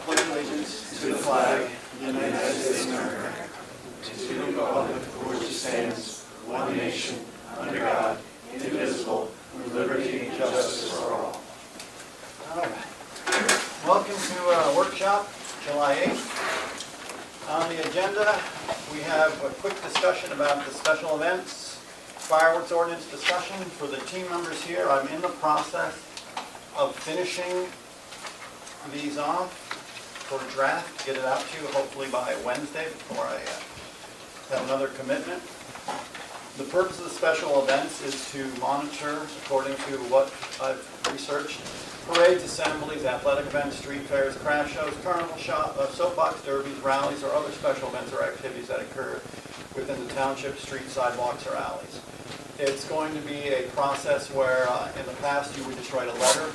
pledge allegiance to the flag of the United States of America, and to the republic for which it stands, one nation, under God, indivisible, with liberty and justice for all. All right. Welcome to our workshop, July 8th. On the agenda, we have a quick discussion about the special events, fireworks ordinance discussion. For the team members here, I'm in the process of finishing these off for draft, to get it out to you hopefully by Wednesday before I have another commitment. The purpose of the special events is to monitor, according to what I've researched, parades, assemblies, athletic events, street fairs, craft shows, carnival soapbox derbies, rallies, or other special events or activities that occur within the township, streets, sidewalks, or alleys. It's going to be a process where in the past you would just write a letter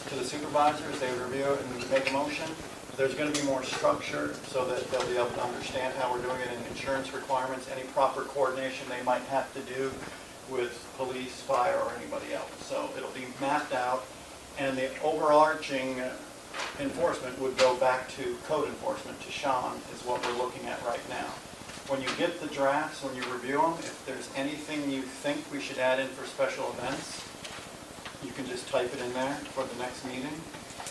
to the supervisors, they would review it and make a motion. There's going to be more structure so that they'll be able to understand how we're doing it in insurance requirements, any proper coordination they might have to do with police, fire, or anybody else. So it'll be mapped out, and the overarching enforcement would go back to code enforcement, to Sean, is what we're looking at right now. When you get the drafts, when you review them, if there's anything you think we should add in for special events, you can just type it in there for the next meeting.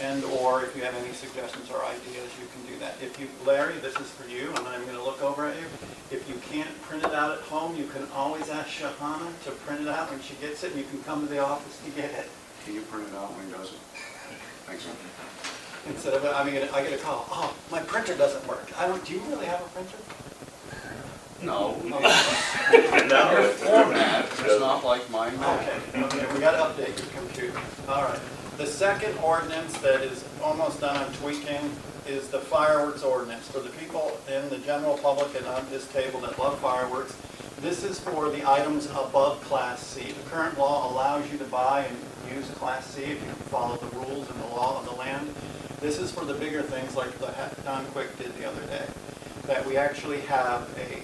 And or if you have any suggestions or ideas, you can do that. If you, Larry, this is for you, and I'm going to look over at you. If you can't print it out at home, you can always ask Shahana to print it out when she gets it, and you can come to the office to get it. Can you print it out when he does it? Thanks. Instead of, I get a call, oh, my printer doesn't work. Do you really have a printer? No. No. Format, it's not like mine. Okay, we got to update your computer. All right. The second ordinance that is almost done on tweaking is the fireworks ordinance. For the people in the general public and on this table that love fireworks, this is for the items above Class C. The current law allows you to buy and use Class C if you follow the rules and the law of the land. This is for the bigger things like the Don Quick did the other day, that we actually have a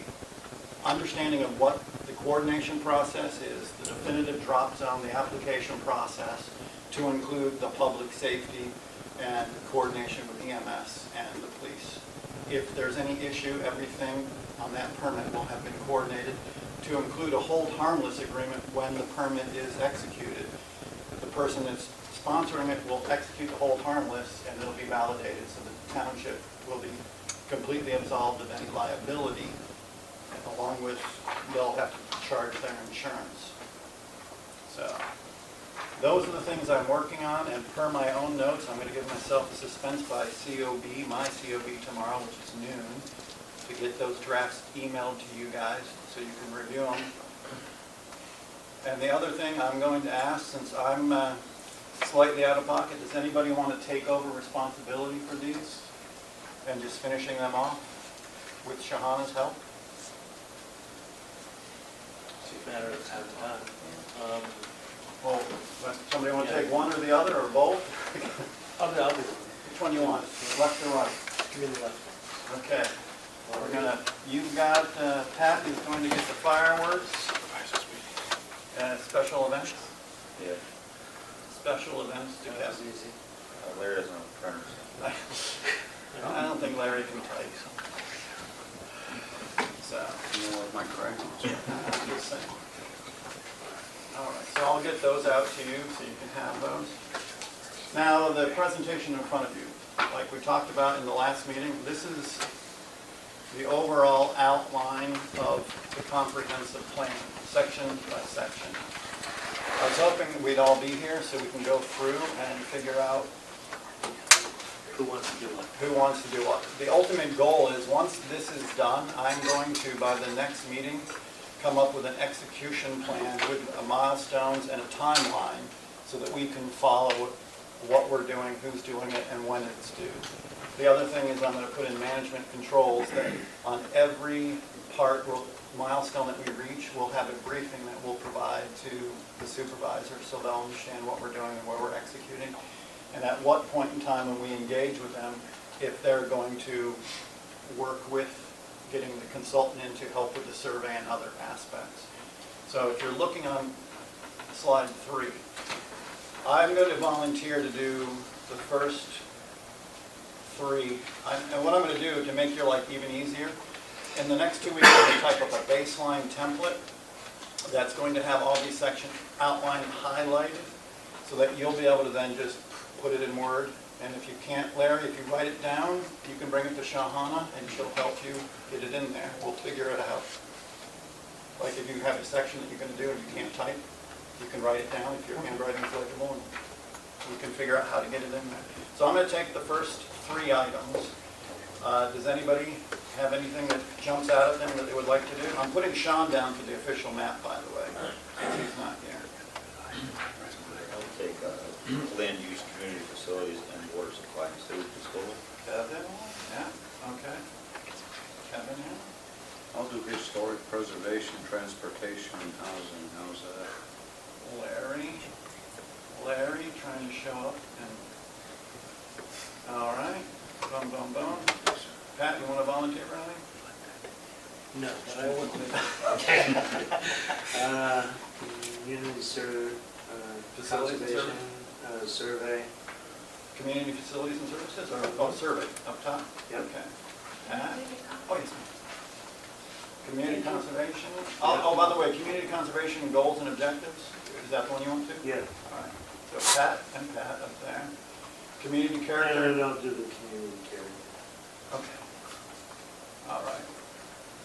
understanding of what the coordination process is, the definitive drop zone, the application process, to include the public safety and coordination with EMS and the police. If there's any issue, everything on that permit will have been coordinated to include a hold harmless agreement when the permit is executed. The person that's sponsoring it will execute the hold harmless, and it'll be validated, so the township will be completely absolved of any liability, along with they'll have to charge their insurance. So those are the things I'm working on, and per my own notes, I'm going to give myself a suspense by COB, my COB tomorrow, which is noon, to get those drafts emailed to you guys so you can review them. And the other thing I'm going to ask, since I'm slightly out of pocket, does anybody want to take over responsibility for these and just finishing them off with Shahana's help? Matter of time. Well, somebody want to take one or the other, or both? I'll do it. Which one you want, left or right? Give me the left. Okay. We're gonna, you've got, Pat is going to get the fireworks. Special events? Yeah. Special events to have. Easy. Larry doesn't have a printer. I don't think Larry can type. So. You know, like my crayons. I'm just saying. All right, so I'll get those out to you so you can have those. Now, the presentation in front of you, like we talked about in the last meeting, this is the overall outline of the comprehensive plan, section by section. I was hoping we'd all be here so we can go through and figure out Who wants to do what? who wants to do what. The ultimate goal is, once this is done, I'm going to, by the next meeting, come up with an execution plan with milestones and a timeline so that we can follow what we're doing, who's doing it, and when it's due. The other thing is I'm going to put in management controls that on every milestone that we reach, we'll have a briefing that we'll provide to the supervisor so they'll understand what we're doing and where we're executing. And at what point in time when we engage with them, if they're going to work with getting the consultant in to help with the survey and other aspects. So if you're looking on slide 3, I'm going to volunteer to do the first 3. And what I'm going to do to make your life even easier, in the next 2 weeks, I'm going to type up a baseline template that's going to have all these sections outlined, highlighted, so that you'll be able to then just put it in Word. And if you can't, Larry, if you write it down, you can bring it to Shahana and she'll help you get it in there. We'll figure it out. Like if you have a section that you're going to do and you can't type, you can write it down if your handwriting's legible, and we can figure out how to get it in there. So I'm going to take the first 3 items. Does anybody have anything that jumps out at them that they would like to do? I'm putting Sean down for the official map, by the way, since he's not here. I'll take land use, community facilities, and water supply and sewage disposal. Kevin? Yeah, okay. Kevin, yeah. I'll do historic preservation, transportation, and housing. How's that? Larry trying to show up and, all right, boom, boom, boom. Pat, you want to volunteer for anything? No, but I would. Community Facilities and conservation, survey. Community facilities and services, or, oh, survey, up top? Yep. Okay. Pat? Oh, yes, ma'am. Community conservation? Oh, by the way, community conservation goals and objectives, is that the one you want to? Yeah. All right, so Pat and Pat up there. Community character? And I'll do the community care. Okay. All right.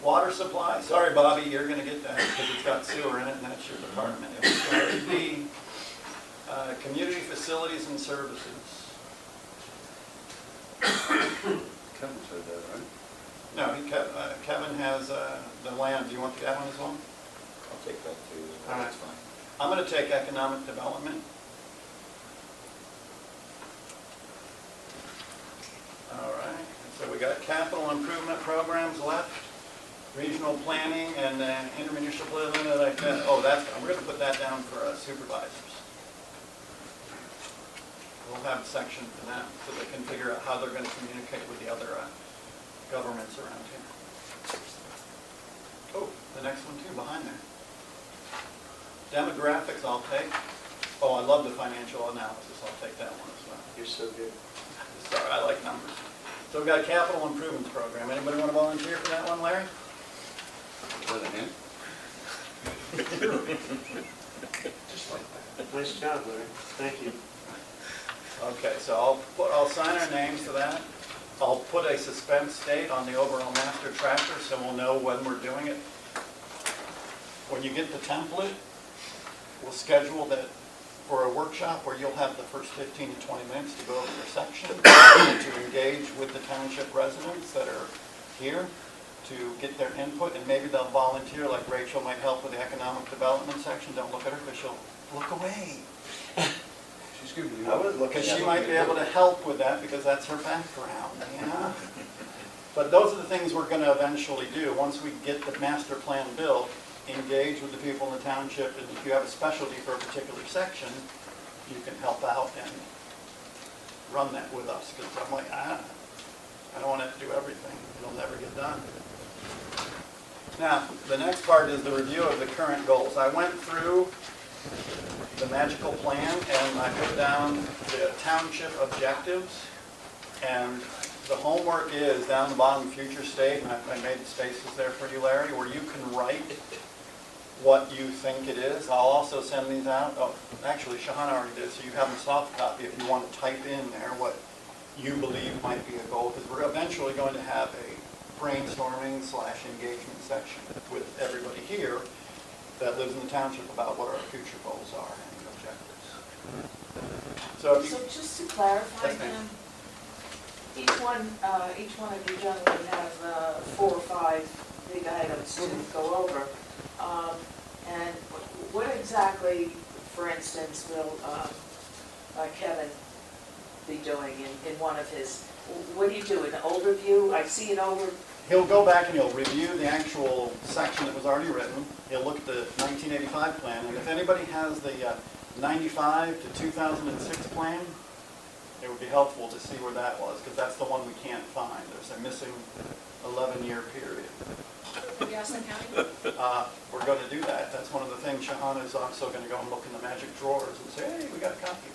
Water supply, sorry Bobby, you're gonna get that because it's got sewer in it and that's your department. B, community facilities and services. Kevin said that, right? No, Kevin has the land. Do you want that one as well? I'll take that too. All right. That's fine. I'm gonna take economic development. All right, so we got capital improvement programs left, regional planning, and then intermunicipal limit like that. Oh, we're gonna put that down for supervisors. We'll have a section for them so they can figure out how they're gonna communicate with the other governments around here. Oh, the next one too, behind there. Demographics I'll take. Oh, I love the financial analysis, I'll take that one as well. You're so good. Sorry, I like numbers. So we've got a capital improvements program. Anybody want to volunteer for that one, Larry? Is that a hint? Just like that. Nice job, Larry. Thank you. Okay, so I'll sign our names to that. I'll put a suspense date on the overall master tracker so we'll know when we're doing it. When you get the template, we'll schedule that for a workshop where you'll have the first 15 to 20 minutes to go over your section, to engage with the township residents that are here, to get their input, and maybe they'll volunteer, like Rachel might help with the economic development section. Don't look at her because she'll look away. She's giving you. I was looking Because at she what might you be able did. to help with that because that's her background, you know? But those are the things we're going to eventually do. Once we get the master plan built, engage with the people in the township, and if you have a specialty for a particular section, you can help out and run that with us. Because I'm like, I don't want to do everything. It'll never get done. Now, the next part is the review of the current goals. I went through the magical plan and I put down the township objectives, and the homework is down the bottom, future state, and I made the spaces there for you, Larry, where you can write what you think it is. I'll also send these out. Oh, actually, Shahana already did, so you have a soft copy if you want to type in there what you believe might be a goal, because we're eventually going to have a brainstorming / engagement section with everybody here that lives in the township about what our future goals are and objectives. So if you, So just to clarify, Yes, ma'am. each one of you gentlemen have 4 or 5 big items to go over. And what exactly, for instance, will Kevin be doing in one of his, what do you do, an overview? I see an he'll go back and he'll review the actual section that was already written. He'll look at the 1985 plan, and if anybody has the 95 to 2006 plan, it would be helpful to see where that was, because that's the one we can't find. There's a missing 11-year period. Gaston County? We're going to do that. That's one of the things. Shahana is also going to go and look in the magic drawers and say, hey, we got a copy.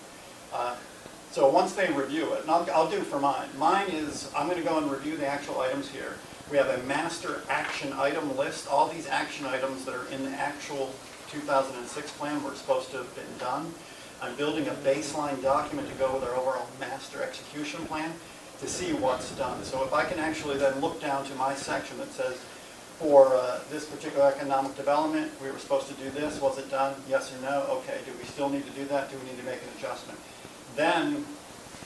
So once they review it, and I'll do for mine. Mine is, I'm gonna go and review the actual items here. We have a master action item list. All these action items that are in the actual 2006 plan were supposed to have been done. I'm building a baseline document to go with our overall master execution plan to see what's done. So if I can actually then look down to my section that says, for this particular economic development, we were supposed to do this, was it done? Yes or no? Okay, do we still need to do that? Do we need to make an adjustment? Then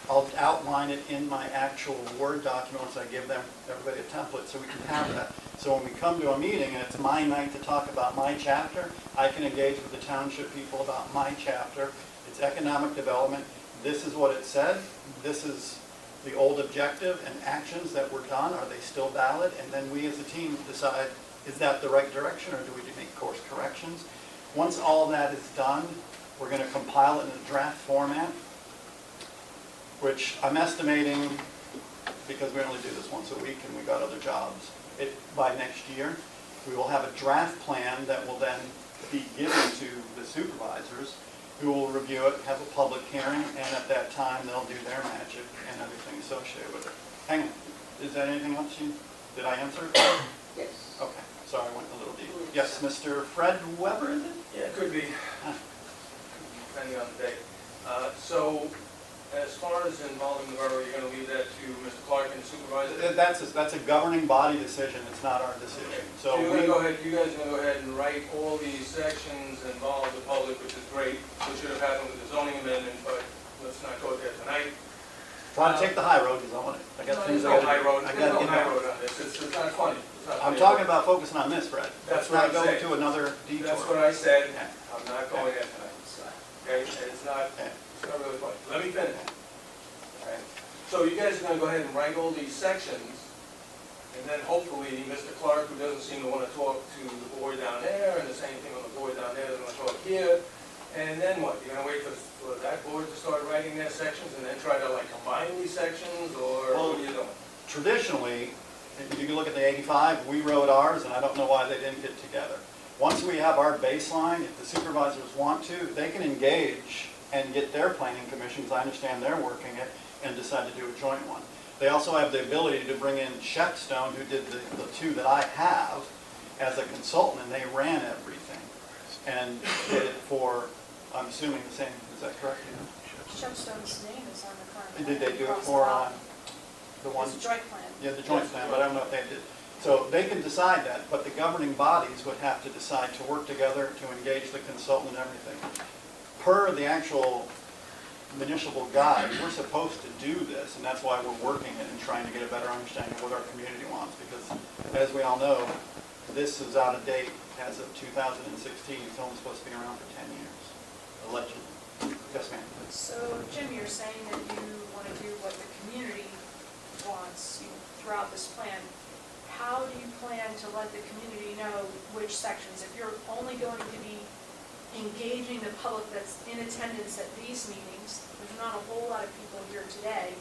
I'll outline it in my actual Word document once I give them, everybody a template, so we can have that. So when we come to a meeting and it's my night to talk about my chapter, I can engage with the township people about my chapter. It's economic development. This is what it said. This is the old objective and actions that were done. Are they still valid? And then we as a team decide, is that the right direction or do we make course corrections? Once all that is done, we're going to compile it in a draft format, which I'm estimating, because we only do this once a week and we've got other jobs, by next year, we will have a draft plan that will then be given to the supervisors, who will review it, have a public hearing, and at that time, they'll do their magic and everything associated with it. Hang on, is there anything else did I answer? Yes. Okay, sorry, I went a little deep. Yes, Mr. Fred Weber, is it? Yeah, it could be, depending on the day. So, as far as involving the borough, you're going to leave that to Mr. Clark and the supervisor? That's a governing body decision, it's not our decision. So you're going to go ahead, you guys are going to go ahead and write all these sections, involve the public, which is great, which should have happened with the zoning amendment, but let's not go there tonight. Trying to take the high road, because I want it. I got No, things there's I no gotta high do. road, I there's gotta no get high there. road on this, it's not funny. It's not I'm funny. talking about focusing on this, Fred. That's Let's what not I'm go saying. to another detour. That's what I said, Yeah. I'm not going there tonight. Okay, and it's not really funny. Let me finish. All right. So you guys are going to go ahead and write all these sections, and then hopefully Mr. Clark, who doesn't seem to want to talk to the board down there, and the same thing on the board down there, doesn't want to talk here, and then what? You're going to wait for that board to start writing their sections, and then try to like combine these sections, or what are you doing? Traditionally, if you can look at the 85, we wrote ours, and I don't know why they didn't get together. Once we have our baseline, if the supervisors want to, they can engage and get their planning commissions, I understand they're working it, and decide to do a joint one. They also have the ability to bring in Shepstone, who did the two that I have, as a consultant, and they ran everything. And did it for, I'm assuming the same, is that correct? Shepstone's name is on the current plan. Did they do it across for the lot. the one? It's a joint plan. Yeah, the joint plan, but I don't know if they did. So they can decide that, but the governing bodies would have to decide to work together to engage the consultant and everything. Per the actual municipal guide, we're supposed to do this, and that's why we're working it and trying to get a better understanding of what our community wants, because as we all know, this is out of date as of 2016. It's only supposed to be around for 10 years, allegedly. Yes, ma'am. So, Jim, you're saying that you want to do what the community wants throughout this plan. How do you plan to let the community know which sections? If you're only going to be engaging the public that's in attendance at these meetings, there's not a whole lot of people here today,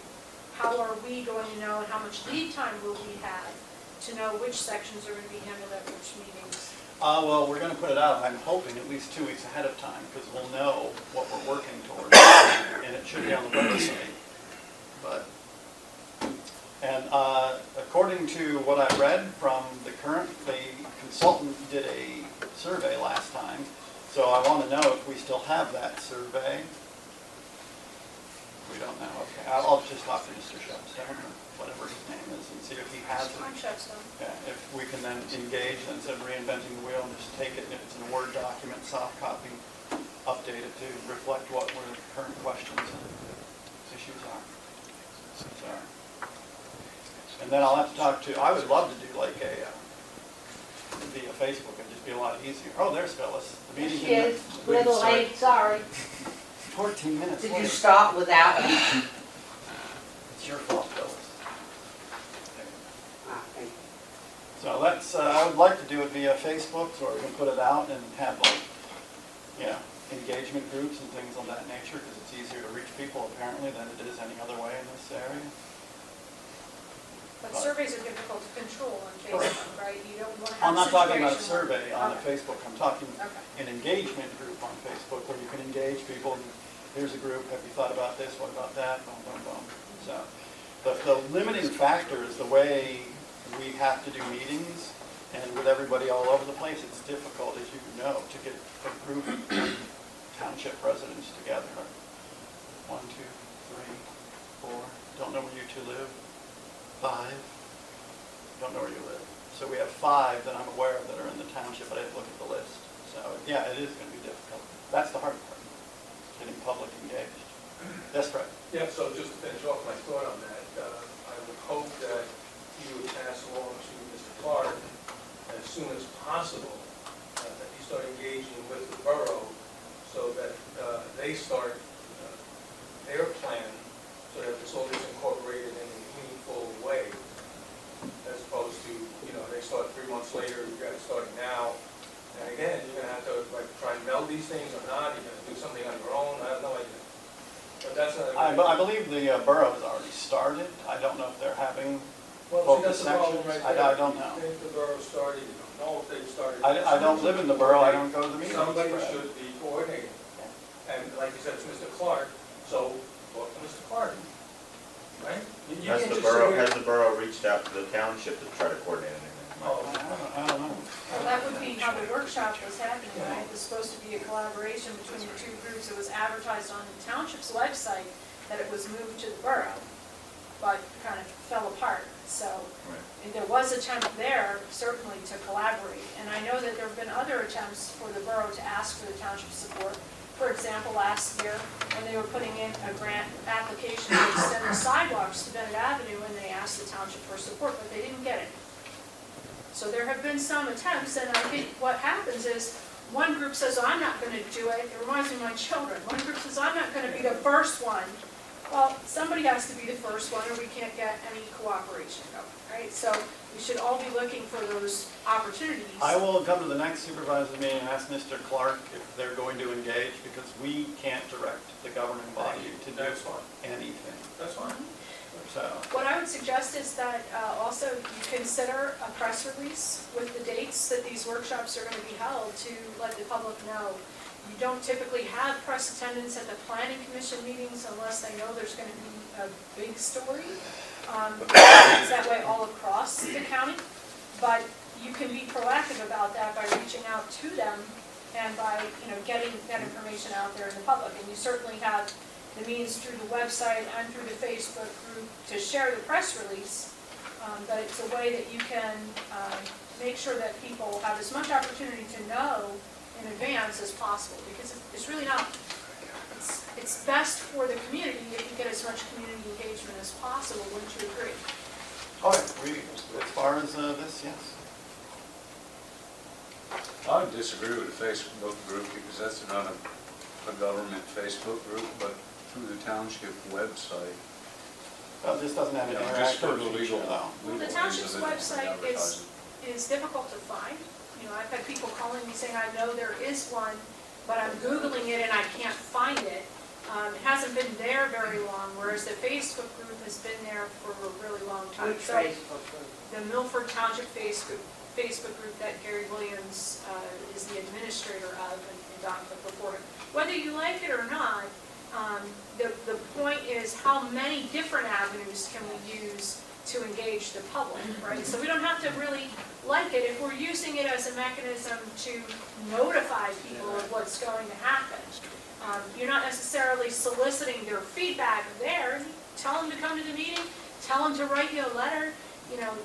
how are we going to know, and how much lead time will we have to know which sections are going to be handled at which meetings? Well, we're going to put it out, I'm hoping, at least 2 weeks ahead of time, because we'll know what we're working towards, and it should be on the website. And according to what I read from the consultant did a survey last time, so I want to know if we still have that survey. We don't know, okay. I'll just talk to Mr. Shepstone, or whatever his name is, and see if he has it. I'm Shepstone. Yeah, if we can then engage, instead of reinventing the wheel, and just take it, and if it's in a Word document, soft copy, update it to reflect what our current questions and issues are. Sorry. And then I'll have to talk to, I would love to do like a, via Facebook, it'd just be a lot easier. Oh, there's Phyllis. The meeting She is a little late, sorry. 14 minutes Did late. you stop without me? It's your fault, Phyllis. Ah, thank you. So let's, I would like to do it via Facebook, so we can put it out and have like, engagement groups and things of that nature, because it's easier to reach people apparently than it is any other way in this area. But surveys are difficult to control on Facebook, right? You don't want to have I'm not talking about a situation survey on the Okay. Facebook, I'm talking Okay. an engagement group on Facebook where you can engage people and here's a group, have you thought about this, what about that, boom, boom, boom. So, the limiting factor is the way we have to do meetings, and with everybody all over the place, it's difficult, as you know, to get a group of township residents together. 1, 2, 3, 4, don't know where you two live. 5, don't know where you live. So we have 5 that I'm aware of that are in the township, but I didn't look at the list. So, yeah, it is going to be difficult. That's the hard part, getting public engaged. Yes, Fred? Yeah, so just to finish off my thought on that, I would hope that you would pass along to Mr. Clark as soon as possible, that he start engaging with the borough so that they start their plan so that this all gets incorporated in a meaningful way, as opposed to, they start 3 months later, you got it starting now. And again, you're gonna have to try and meld these things or not, you're gonna do something on your own, I have no idea. But that's not. I believe the borough has already started. I don't know if they're having Well, see, focus that's the problem sections. right there. I don't know. If the borough started, you don't know if they started. I don't live in the borough, I don't go to the meetings. Somebody Fred. should be coordinating. And like you said, it's Mr. Clark, so talk to Mr. Clark, right? You Has can't the just sit borough, here- has the borough reached out to the township to try to coordinate anything? Oh, I don't know. Well, that would be how the workshop was happening, right? It was supposed to be a collaboration between the two groups. It was advertised on the township's website that it was moved to the borough, but kind of fell apart. So Right. there was attempt there, certainly, to collaborate. And I know that there have been other attempts for the borough to ask for the township's support. For example, last year, when they were putting in a grant application to extend the sidewalks to Bennett Avenue, and they asked the township for support, but they didn't get it. So there have been some attempts, and I think what happens is, one group says, I'm not going to do it. It reminds me of my children. One group says, I'm not going to be the first one. Well, somebody has to be the first one, or we can't get any cooperation going, right? So we should all be looking for those opportunities. I will come to the next supervisor meeting and ask Mr. Clark if they're going to engage, because we can't direct the governing body to do That's fine. anything. That's fine. So, What I would suggest is that also you consider a press release with the dates that these workshops are going to be held to let the public know. You don't typically have press attendance at the planning commission meetings unless they know there's going to be a big story. It's that way all across the county. But you can be proactive about that by reaching out to them and by getting that information out there in the public. And you certainly have the means through the website and through the Facebook group to share the press release. But it's a way that you can make sure that people have as much opportunity to know in advance as possible, because it's really not, it's best for the community if you get as much community engagement as possible, wouldn't you agree? as far as this, yes. I would disagree with the Facebook group because that's not a government Facebook group, but through the township website. Well, this doesn't have an Just for the interactive legal. feature, though. Well, the legal township's reason of it, website advertising. is difficult to find. I've had people calling me saying, I know there is one, but I'm Googling it and I can't find it. It hasn't been there very long, whereas the Facebook group has been there for a really long time. Which So Facebook group? the Milford Township Facebook group that Gary Williams is the administrator of, and Don put before him. Whether you like it or not, the point is how many different avenues can we use to engage the public, right? So we don't have to really like it if we're using it as a mechanism to notify people of what's going to happen. You're not necessarily soliciting their feedback there. Tell them to come to the meeting, tell them to write you a letter.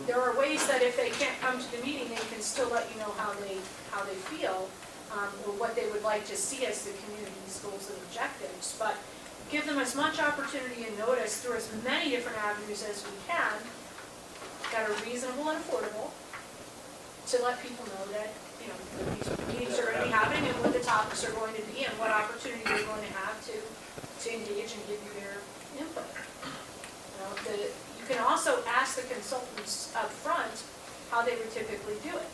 There are ways that if they can't come to the meeting, they can still let you know how they feel, or what they would like to see as the community's goals and objectives. But give them as much opportunity and notice through as many different avenues as we can that are reasonable and affordable to let people know that, these meetings are going to be happening and what the topics are going to be and what opportunity they're going to have to engage and give you their input. You can also ask the consultants up front how they would typically do it.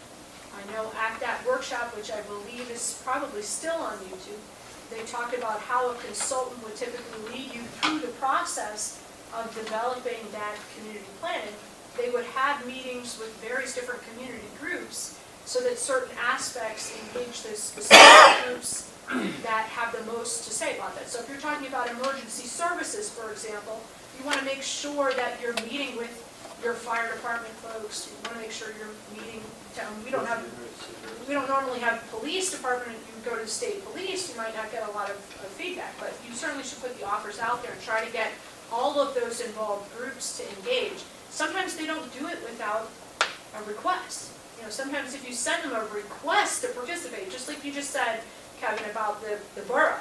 I know at that workshop, which I believe is probably still on YouTube, they talked about how a consultant would typically lead you through the process of developing that community planning. They would have meetings with various different community groups so that certain aspects engage the specific groups that have the most to say about that. So if you're talking about emergency services, for example, you want to make sure that you're meeting with your fire department folks. You want to make sure you're meeting, we don't normally have police department. If you go to the state police, you might not get a lot of feedback, but you certainly should put the offers out there and try to get all of those involved groups to engage. Sometimes they don't do it without a request. You know, sometimes if you send them a request to participate, just like you just said, Kevin, about the borough.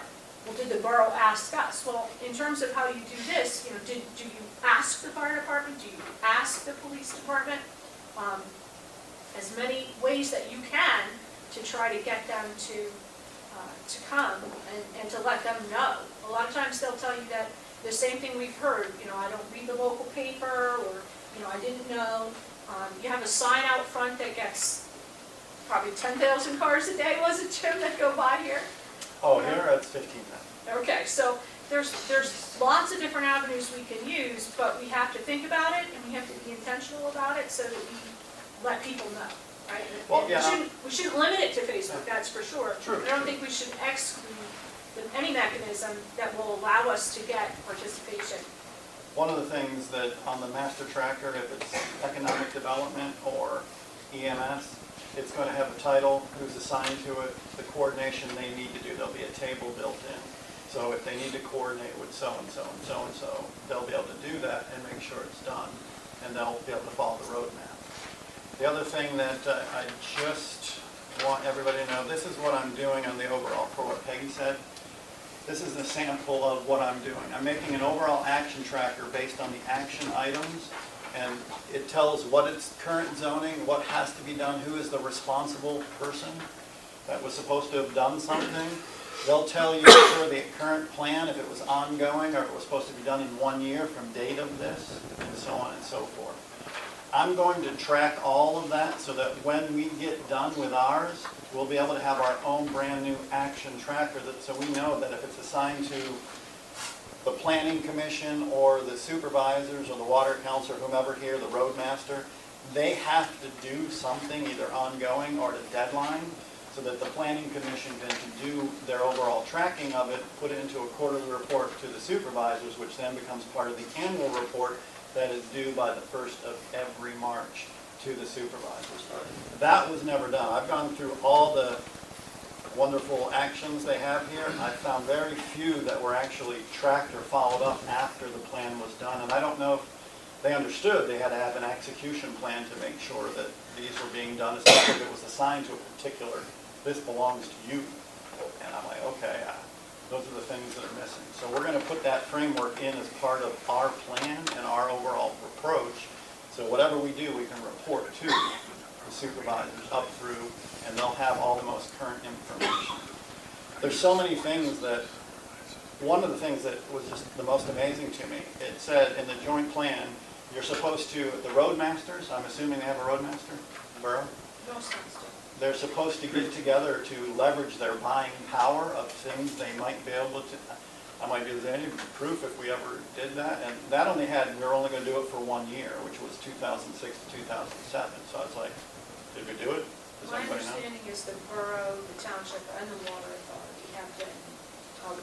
Well, did the borough ask us? Well, in terms of how you do this, you know, do you ask the fire department? Do you ask the police department? As many ways that you can to try to get them to come and to let them know. A lot of times they'll tell you that the same thing we've heard, you know, I don't read the local paper, or, you know, I didn't know. You have a sign out front that gets probably 10,000 cars a day, was it, Jim, that go by here? Oh, here it's 15,000. Okay, so there's lots of different avenues we can use, but we have to think about it, and we have to be intentional about it so that we let people know, right? Well, yeah. We shouldn't limit it to Facebook, that's for sure. True, I don't true. think we should exclude any mechanism that will allow us to get participation. One of the things that on the master tracker, if it's economic development or EMS, it's going to have a title, who's assigned to it, the coordination they need to do. There'll be a table built in. So if they need to coordinate with so-and-so and so-and-so, they'll be able to do that and make sure it's done. And they'll be able to follow the roadmap. The other thing that I just want everybody to know, this is what I'm doing on the overall, for what Peggy said. This is a sample of what I'm doing. I'm making an overall action tracker based on the action items, and it tells what its current zoning, what has to be done, who is the responsible person that was supposed to have done something. They'll tell you for the current plan if it was ongoing or if it was supposed to be done in 1 year from date of this, and so on and so forth. I'm going to track all of that so that when we get done with ours, we'll be able to have our own brand new action tracker so we know that if it's assigned to the planning commission or the supervisors or the water council or whomever here, the roadmaster, they have to do something either ongoing or at a deadline so that the planning commission can do their overall tracking of it, put it into a quarterly report to the supervisors, which then becomes part of the annual report that is due by the 1st of every March to the supervisors. That was never done. I've gone through all the wonderful actions they have here. I found very few that were actually tracked or followed up after the plan was done. And I don't know if they understood they had to have an execution plan to make sure that these were being done, especially if it was assigned to a particular, this belongs to you. And I'm like, okay, those are the things that are missing. So we're going to put that framework in as part of our plan and our overall approach. So whatever we do, we can report to the supervisors up through, and they'll have all the most current information. There's so many things that, one of the things that was just the most amazing to me, it said in the joint plan, you're supposed to, the roadmasters, I'm assuming they have a roadmaster, the borough? No sense to. They're supposed to get together to leverage their buying power of things they might be able to. I might be, is there any proof if we ever did that? And that only had, we were only going to do it for 1 year, which was 2006 to 2007. So I was like, did we do it? Does My anybody know? understanding is the borough, the township, and the water authority have been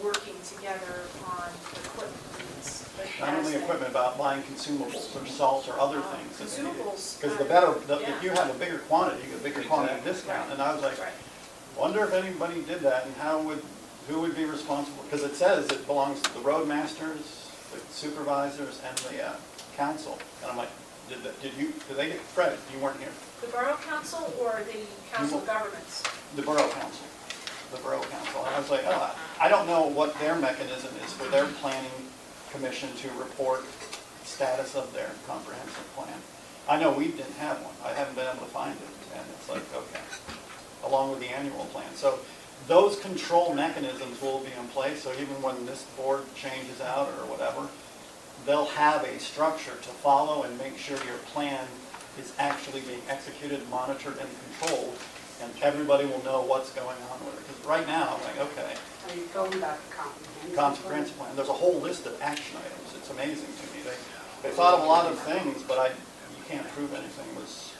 working together on equipment needs. Not only equipment, about buying consumables or salt or other things. Consumables. Because the better, yeah. if you have a bigger quantity, you get a bigger quantity discount. And I was like, Right. wonder if anybody did that and who would be responsible? Because it says it belongs to the roadmasters, the supervisors, and the council. And I'm like, did they get credit? You weren't here. The borough council or the council of governments? The borough council. The borough council. And I was like, oh, I don't know what their mechanism is for their planning commission to report status of their comprehensive plan. I know we didn't have one. I haven't been able to find it. And it's like, okay, along with the annual plan. So those control mechanisms will be in place. So even when this board changes out or whatever, they'll have a structure to follow and make sure your plan is actually being executed, monitored, and controlled. And everybody will know what's going on with it. Because right now, I'm like, okay, Are you going about the comprehensive? comprehensive plan. There's a whole list of action items. It's amazing to me. They thought of a lot of things, but you can't prove anything was.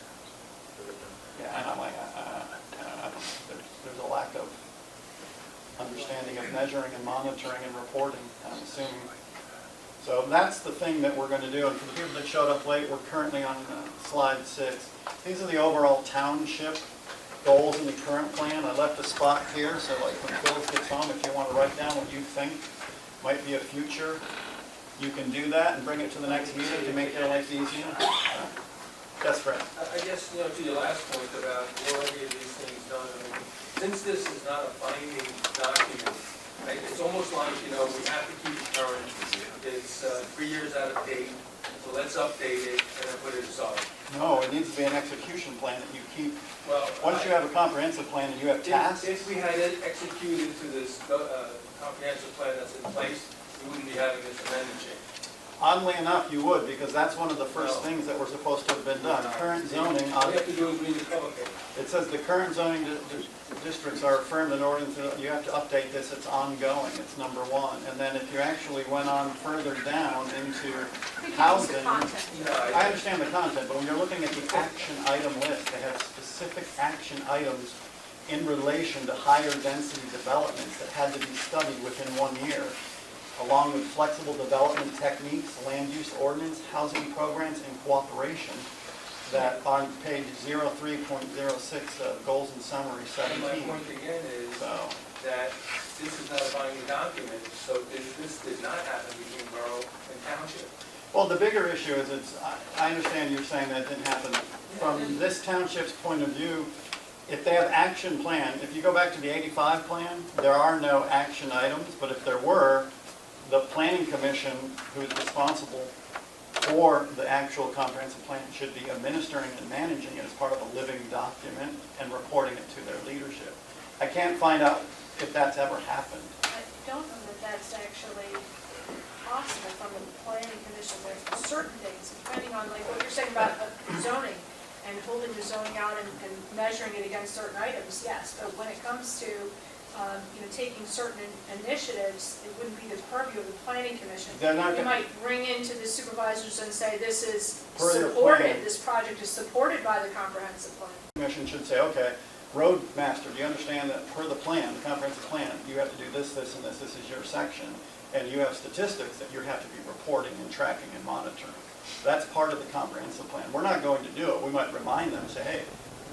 Yeah, and I'm like, I don't know. There's a lack of understanding of measuring and monitoring and reporting, I'm assuming. So that's the thing that we're going to do. And for the people that showed up late, we're currently on slide 6. These are the overall township goals in the current plan. I left a spot here, so like when Phyllis gets home, if you want to write down what you think might be a future, you can do that and bring it to the next meeting to make your life easier. Yes, Fred? I guess, to your last point about will any of these things done, I mean, since this is not a binding document, right, it's almost like, we have to keep it current. It's 3 years out of date, so let's update it and then put it aside. No, it needs to be an execution plan that you keep. Well, Once you have a comprehensive plan and you have tasks, If we had it executed to this comprehensive plan that's in place, we wouldn't be having this amendment change. oddly enough, you would, because that's one of the first No. things that were supposed to have been done. Current zoning, All you have to do is read the cover page. it says the current zoning districts are affirmed in order to, you have to update this, it's ongoing, it's number 1. And then if you actually went on further down into housing, I understand the content, but when you're looking at the action item list, they have specific action items in relation to higher density developments that had to be studied within 1 year, along with flexible development techniques, land use ordinance, housing programs, and cooperation, that on page 03.06, goals and summary And my 17. point again is So, that this is not a binding document, so this did not happen between borough and township. well, the bigger issue is I understand you're saying that didn't happen. From this township's point of view, if they have action plan, if you go back to the 85 plan, there are no action items, but if there were, the planning commission, who is responsible for the actual comprehensive plan, should be administering and managing it as part of a living document and reporting it to their leadership. I can't find out if that's ever happened. I don't know that that's actually possible from the planning commission. There's certain things, depending on like what you're saying about zoning and holding the zoning out and measuring it against certain items, yes. But when it comes to, taking certain initiatives, it wouldn't be the purview of the planning commission. They're not We gonna- might bring into the supervisors and say, this is Per your plan. supported, this project is supported by the comprehensive plan. Commission should say, okay, road master, do you understand that per the plan, the comprehensive plan, you have to do this, this, and this is your section, and you have statistics that you have to be reporting and tracking and monitoring. That's part of the comprehensive plan. We're not going to do it. We might remind them, say, hey,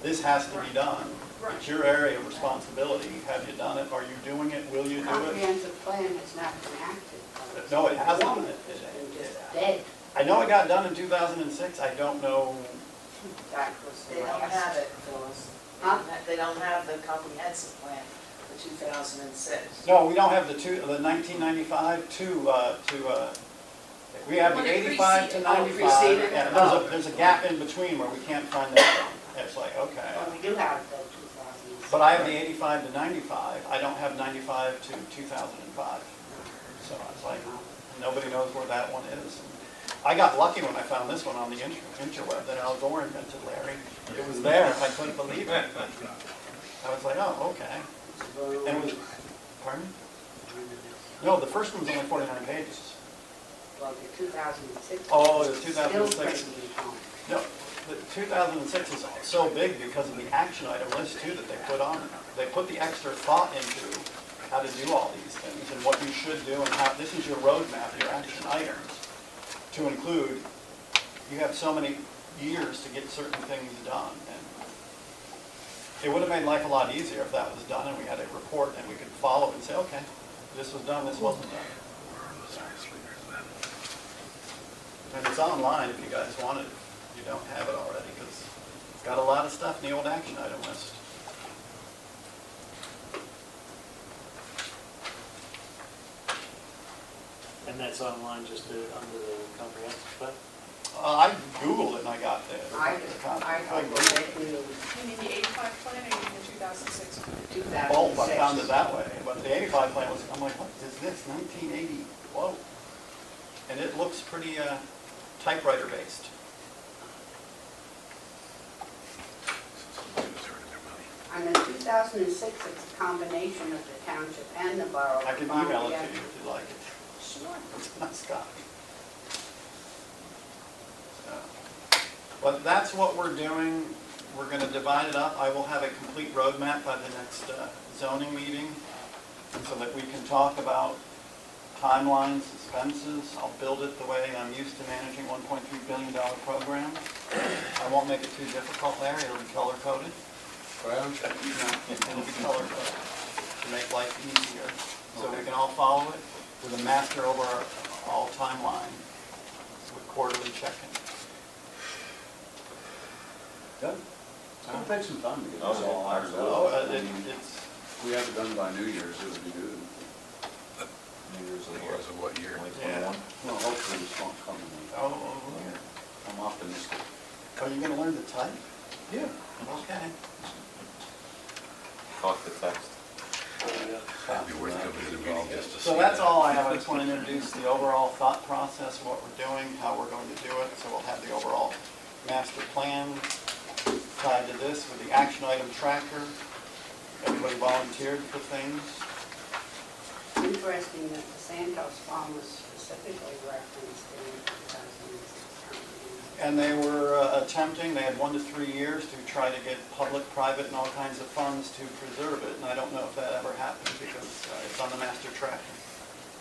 this has to be done. It's your area of responsibility. Have you done it? Are you doing it? Will you do it? Comprehensive plan has not been acted. No, it hasn't. It's been just dead. I know it got done in 2006. I don't know. That was They don't have it, Phyllis. Huh? They don't have the comprehensive plan for 2006. No, we don't have the 1995 we have the When it 85 to preceded- oh, 95. preceded? Yeah, Oh. there's a gap in between where we can't find that. It's like, okay. Well, we do have the 2006. But I have the 85 to 95. I don't have 95 to 2005. So I was like, nobody knows where that one is. I got lucky when I found this one on the interweb that Al Gore invented, Larry. It was there. I couldn't believe it. I was like, oh, okay. And it was, pardon? No, the first one's only 49 pages. Well, the 2006. Oh, the Still 2006. breaking it home. No, the 2006 is so big because of the action item list too that they put on. They put the extra thought into how to do all these things and what you should do and how, this is your roadmap, your action items. To include, you have so many years to get certain things done. And it would have made life a lot easier if that was done and we had a report and we could follow it and say, okay, this was done, this wasn't done. And it's online if you guys want it, if you don't have it already, because it's got a lot of stuff in the old action item list. And that's online just under the comprehensive plan? I Googled it and I got there. I Googled it, You mean the 85 plan or you mean the 2006 plan? 2006. Both, I found it that way, but the 85 plan was, I'm like, what is this, 1980, whoa. And it looks pretty typewriter based. On the 2006, it's a combination of the township and the borough. I can combined email it to together. you if you like it. Sure. It's not Scott. But that's what we're doing. We're going to divide it up. I will have a complete roadmap by the next zoning meeting. so that we can talk about timelines, expenses. I'll build it the way I'm used to managing $1.3 billion programs. I won't make it too difficult, Larry, it'll be color-coded. Well, It'll be color-coded to make life easier, so we can all follow it with a master overall timeline with quarterly check-in. good. It's gonna take some time to get Oh, this all yeah, ironed Oh, out. it's, If we have it done by New Year's, it would be good. New Year's of what year? yeah. Well, hopefully this won't come in. Oh, I'm optimistic. are you gonna learn to type? Yeah. Okay. Talk the text. That'd be worth coming to the meeting just to see. So that's all I have. I just want to introduce the overall thought process of what we're doing, how we're going to do it. So we'll have the overall master plan tied to this with the action item tracker. Everybody volunteered for things. Interesting that the Santos Farm was specifically referenced in the 2006 company. And they were attempting, they had 1 to 3 years to try to get public, private, and all kinds of funds to preserve it. And I don't know if that ever happened because it's on the master tracker.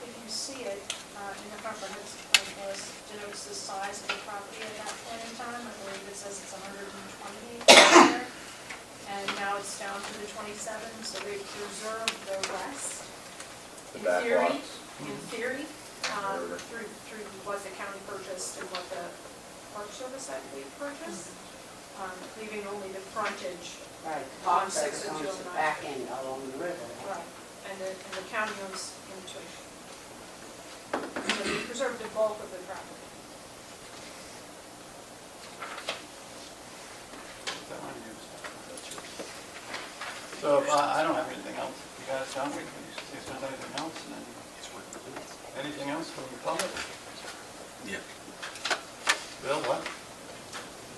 If you see it in the comprehensive plan list, denotes the size of the property at that point in time. I believe it says it's 120 there, and now it's down to the 27, so they've preserved the rest. The In back theory, lots. through what the county purchased and what the Park Service, I believe, purchased, leaving only the frontage. Right, the On Park 6 Service and owns the 209. back end along the river. Right. And the county owns in between. So they preserved the bulk of the property. Is that one of yours? That's yours. So if I don't have anything else. You guys don't? We can see if there's anything else. And then anything else from the public? Yeah. Bill, what?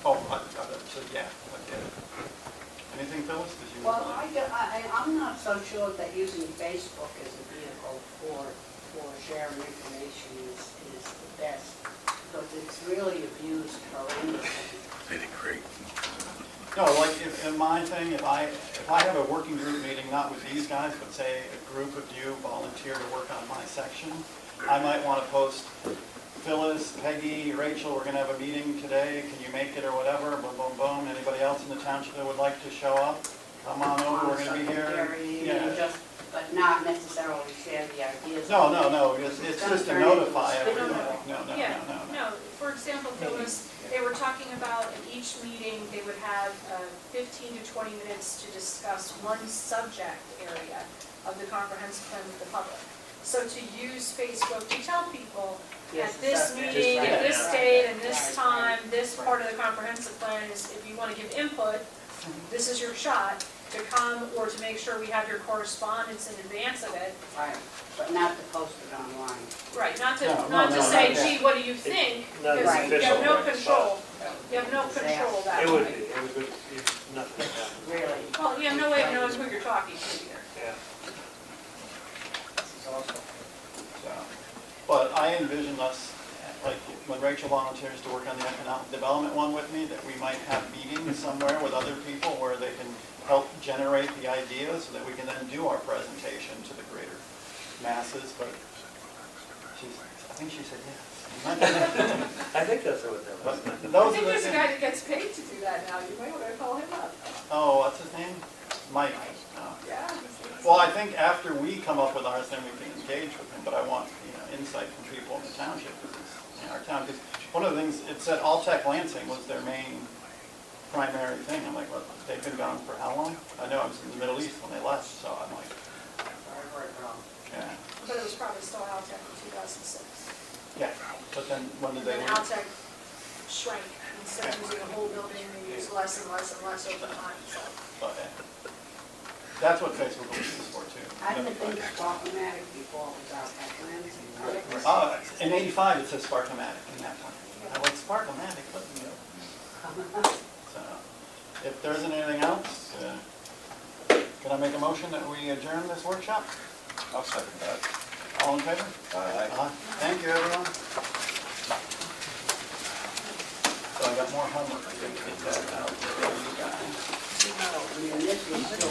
Oh, I got it. So, yeah, I did. Anything, Phyllis? Did you? Well, I'm not so sure that using Facebook as a vehicle for sharing information is the best, because it's really abused horrendously. They did great. No, like in my thing, if I have a working group meeting, not with these guys, but say a group of you volunteer to work on my section, I might want to post, Phyllis, Peggy, Rachel, we're gonna have a meeting today, can you make it or whatever, boom, boom, boom. Anybody else in the township that would like to show up? Come on over, we're gonna be here. Yeah. But not necessarily share the ideas. No, it's just to notify everybody. No. Yeah, no, for example, they were talking about at each meeting, they would have 15 to 20 minutes to discuss one subject area of the comprehensive plan with the public. So to use Facebook to tell people, Yes, at this subject. meeting, at this Right. date, and this Right. time, this part of the comprehensive plan is, if you want to give input, this is your shot to come, or to make sure we have your correspondence in advance of it. Right, but not to post it online. Right, not No, to say, not gee, what do you think? Not Because as you have no official, control. You have no control that It would way. be, nothing like that. Really, Well, you have no way of knowing who you're talking to either. Yeah. this is also. So, but I envision us, like, when Rachel volunteers to work on the economic development one with me, that we might have meetings somewhere with other people where they can help generate the ideas so that we can then do our presentation to the greater masses, but I think she said yes. I think that's what that was. But I those think are the there's a things. guy that gets paid to do that now, you might want to call him up. Oh, what's his name? Mike. Oh. Yeah. Well, I think after we come up with ours, then we can engage with him, but I want, insight from people in the township, because it's our town. Because one of the things, it said Alltech Lansing was their main primary thing. I'm like, well, they've been gone for how long? I know I was in the Middle East when they left, so I'm like, yeah. But it was probably still Altec in 2006. Yeah, but then when did they Then leave? Altec shrank, instead of using the whole building, they used less and less and less over time, so. But, that's what Facebook was used for too. I didn't think Sparkomatic before it was Alltech Lansing. In '85, it says Sparkomatic in that one. I'm like, Sparkomatic, what, So, if there isn't anything else, can I make a motion that we adjourn this workshop? I'll second that. All in favor? Aye. Thank you, everyone. So I got more homework to get that out for you guys. I mean, this was still